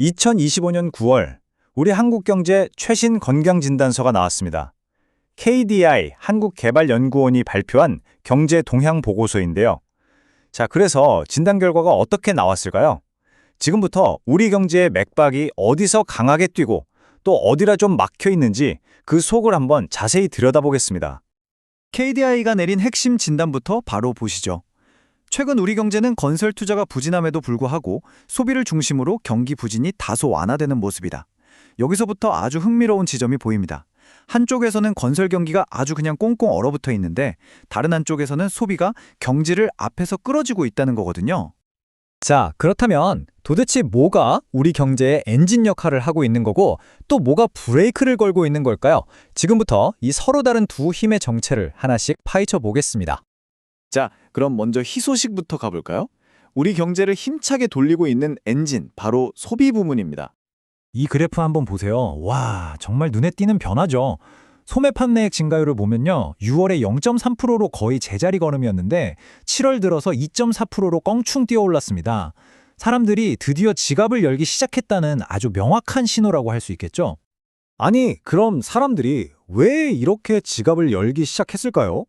2025년 9월 우리 한국경제 최신 건강진단서가 나왔습니다. KDI 한국개발연구원이 발표한 경제 동향 보고서인데요. 자, 그래서 진단 결과가 어떻게 나왔을까요? 지금부터 우리 경제의 맥박이 어디서 강하게 뛰고 또 어디라 좀 막혀 있는지 그 속을 한번 자세히 들여다보겠습니다. KDI가 내린 핵심 진단부터 바로 보시죠. 최근 우리 경제는 건설 투자가 부진함에도 불구하고 소비를 중심으로 경기 부진이 다소 완화되는 모습이다. 여기서부터 아주 흥미로운 지점이 보입니다. 한쪽에서는 건설 경기가 아주 그냥 꽁꽁 얼어붙어 있는데 다른 한쪽에서는 소비가 경지를 앞에서 끌어주고 있다는 거거든요. 자, 그렇다면 도대체 뭐가 우리 경제의 엔진 역할을 하고 있는 거고 또 뭐가 브레이크를 걸고 있는 걸까요? 지금부터 이 서로 다른 두 힘의 정체를 하나씩 파헤쳐 보겠습니다. 자, 그럼 먼저 희소식부터 가볼까요? 우리 경제를 힘차게 돌리고 있는 엔진, 바로 소비 부문입니다. 이 그래프 한번 보세요. 와, 정말 눈에 띄는 변화죠. 소매 판매액 증가율을 보면요. 6월에 0.3%로 거의 제자리 걸음이었는데 7월 들어서 2.4%로 껑충 뛰어올랐습니다. 사람들이 드디어 지갑을 열기 시작했다는 아주 명확한 신호라고 할 수 있겠죠. 아니, 그럼 사람들이 왜 이렇게 지갑을 열기 시작했을까요?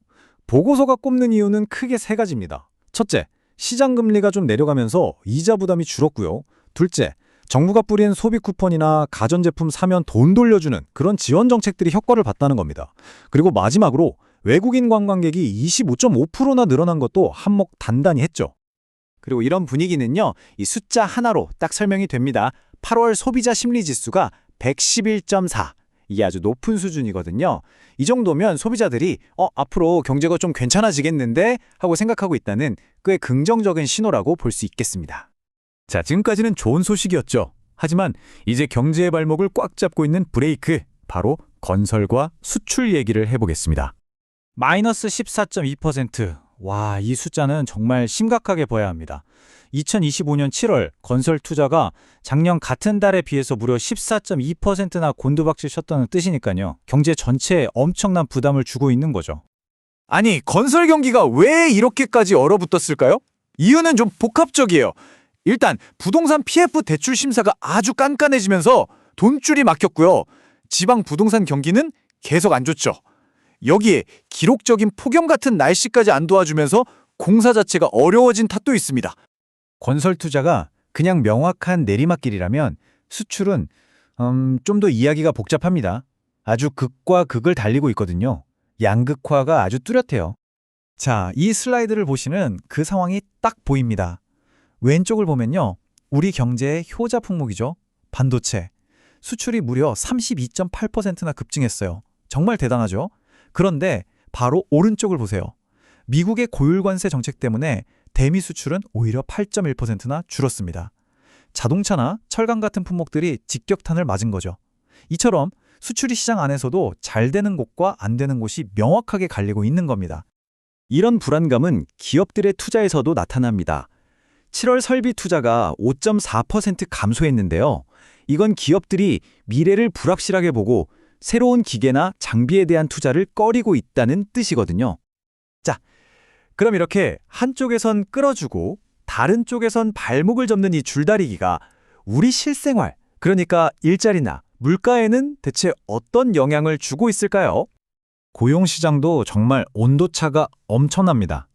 보고서가 꼽는 이유는 크게 세 가지입니다. 첫째, 시장 금리가 좀 내려가면서 이자 부담이 줄었고요. 둘째, 정부가 뿌린 소비 쿠폰이나 가전제품 사면 돈 돌려주는 그런 지원 정책들이 효과를 봤다는 겁니다. 그리고 마지막으로 외국인 관광객이 25.5%나 늘어난 것도 한몫 단단히 했죠. 그리고 이런 분위기는요, 이 숫자 하나로 딱 설명이 됩니다. 8월 소비자 심리지수가 111.4. 이게 아주 높은 수준이거든요. 이 정도면 소비자들이 앞으로 경제가 좀 괜찮아지겠는데 하고 생각하고 있다는 꽤 긍정적인 신호라고 볼 수 있겠습니다. 자, 지금까지는 좋은 소식이었죠. 하지만 이제 경제의 발목을 꽉 잡고 있는 브레이크, 바로 건설과 수출 얘기를 해보겠습니다. 마이너스 14.2%. 와, 이 숫자는 정말 심각하게 봐야 합니다. 2025년 7월 건설 투자가 작년 같은 달에 비해서 무려 14.2%나 곤두박질 쳤다는 뜻이니까요. 경제 전체에 엄청난 부담을 주고 있는 거죠. 아니, 건설 경기가 왜 이렇게까지 얼어붙었을까요? 이유는 좀 복합적이에요. 일단 부동산 PF 대출 심사가 아주 깐깐해지면서 돈줄이 막혔고요. 지방 부동산 경기는 계속 안 좋죠. 여기에 기록적인 폭염 같은 날씨까지 안 도와주면서 공사 자체가 어려워진 탓도 있습니다. 건설 투자가 그냥 명확한 내리막길이라면 수출은 좀 더 이야기가 복잡합니다. 아주 극과 극을 달리고 있거든요. 양극화가 아주 뚜렷해요. 자, 이 슬라이드를 보시는 그 상황이 딱 보입니다. 왼쪽을 보면요. 우리 경제의 효자 품목이죠. 반도체. 수출이 무려 32.8%나 급증했어요. 정말 대단하죠? 그런데 바로 오른쪽을 보세요. 미국의 고율관세 정책 때문에 대미 수출은 오히려 8.1%나 줄었습니다. 자동차나 철강 같은 품목들이 직격탄을 맞은 거죠. 이처럼 수출이 시장 안에서도 잘 되는 곳과 안 되는 곳이 명확하게 갈리고 있는 겁니다. 이런 불안감은 기업들의 투자에서도 나타납니다. 7월 설비 투자가 5.4% 감소했는데요. 이건 기업들이 미래를 불확실하게 보고 새로운 기계나 장비에 대한 투자를 꺼리고 있다는 뜻이거든요. 자, 그럼 이렇게 한쪽에선 끌어주고 다른 쪽에선 발목을 잡는 이 줄다리기가 우리 실생활, 그러니까 일자리나 물가에는 대체 어떤 영향을 주고 있을까요? 고용시장도 정말 온도차가 엄청납니다.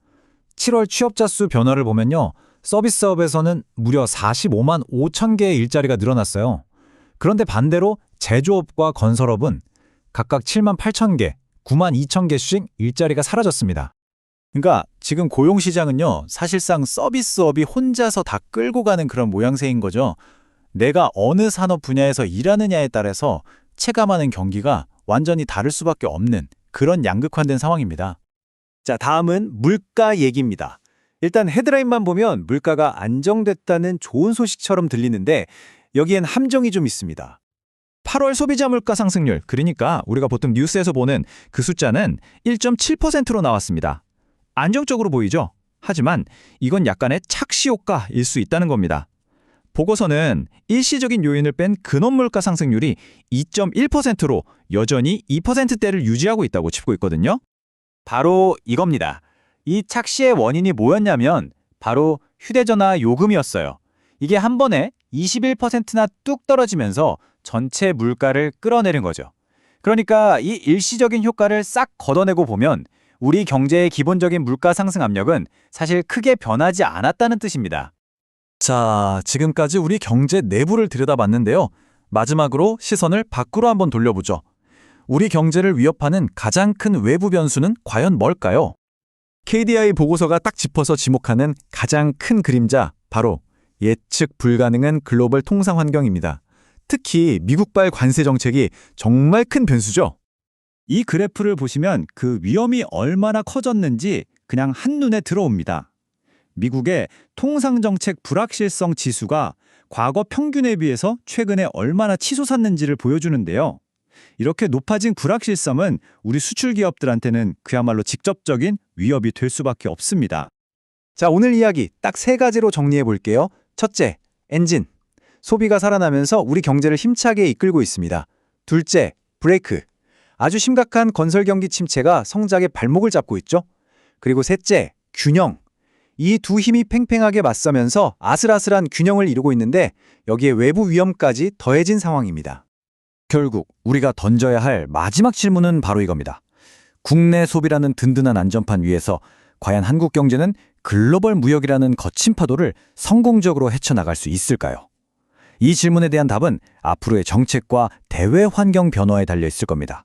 7월 취업자 수 변화를 보면요. 서비스업에서는 무려 45만 5천 개의 일자리가 늘어났어요. 그런데 반대로 제조업과 건설업은 각각 7만 8천 개, 9만 2천 개씩 일자리가 사라졌습니다. 그러니까 지금 고용시장은요, 사실상 서비스업이 혼자서 다 끌고 가는 그런 모양새인 거죠. 내가 어느 산업 분야에서 일하느냐에 따라서 체감하는 경기가 완전히 다를 수밖에 없는 그런 양극화된 상황입니다. 자, 다음은 물가 얘기입니다. 일단 헤드라인만 보면 물가가 안정됐다는 좋은 소식처럼 들리는데 여기엔 함정이 좀 있습니다. 8월 소비자 물가 상승률, 그러니까 우리가 보통 뉴스에서 보는 그 숫자는 1.7%로 나왔습니다. 안정적으로 보이죠? 하지만 이건 약간의 착시 효과일 수 있다는 겁니다. 보고서는 일시적인 요인을 뺀 근원 물가 상승률이 2.1%로 여전히 2%대를 유지하고 있다고 짚고 있거든요. 바로 이겁니다. 이 착시의 원인이 뭐였냐면 바로 휴대전화 요금이었어요. 이게 한 번에 21%나 뚝 떨어지면서 전체 물가를 끌어내린 거죠. 그러니까 이 일시적인 효과를 싹 걷어내고 보면 우리 경제의 기본적인 물가 상승 압력은 사실 크게 변하지 않았다는 뜻입니다. 자, 지금까지 우리 경제 내부를 들여다봤는데요. 마지막으로 시선을 밖으로 한번 돌려보죠. 우리 경제를 위협하는 가장 큰 외부 변수는 과연 뭘까요? KDI 보고서가 딱 짚어서 지목하는 가장 큰 그림자, 바로 예측 불가능한 글로벌 통상 환경입니다. 특히 미국발 관세 정책이 정말 큰 변수죠. 이 그래프를 보시면 그 위험이 얼마나 커졌는지 그냥 한눈에 들어옵니다. 미국의 통상정책 불확실성 지수가 과거 평균에 비해서 최근에 얼마나 치솟았는지를 보여주는데요. 이렇게 높아진 불확실성은 우리 수출 기업들한테는 그야말로 직접적인 위협이 될 수밖에 없습니다. 자, 오늘 이야기 딱 3가지로 정리해 볼게요. 첫째, 엔진. 소비가 살아나면서 우리 경제를 힘차게 이끌고 있습니다. 둘째, 브레이크. 아주 심각한 건설 경기 침체가 성장의 발목을 잡고 있죠. 그리고 셋째, 균형. 이 두 힘이 팽팽하게 맞서면서 아슬아슬한 균형을 이루고 있는데 여기에 외부 위험까지 더해진 상황입니다. 결국 우리가 던져야 할 마지막 질문은 바로 이겁니다. 국내 소비라는 든든한 안전판 위에서 과연 한국 경제는 글로벌 무역이라는 거친 파도를 성공적으로 헤쳐나갈 수 있을까요? 이 질문에 대한 답은 앞으로의 정책과 대외 환경 변화에 달려 있을 겁니다.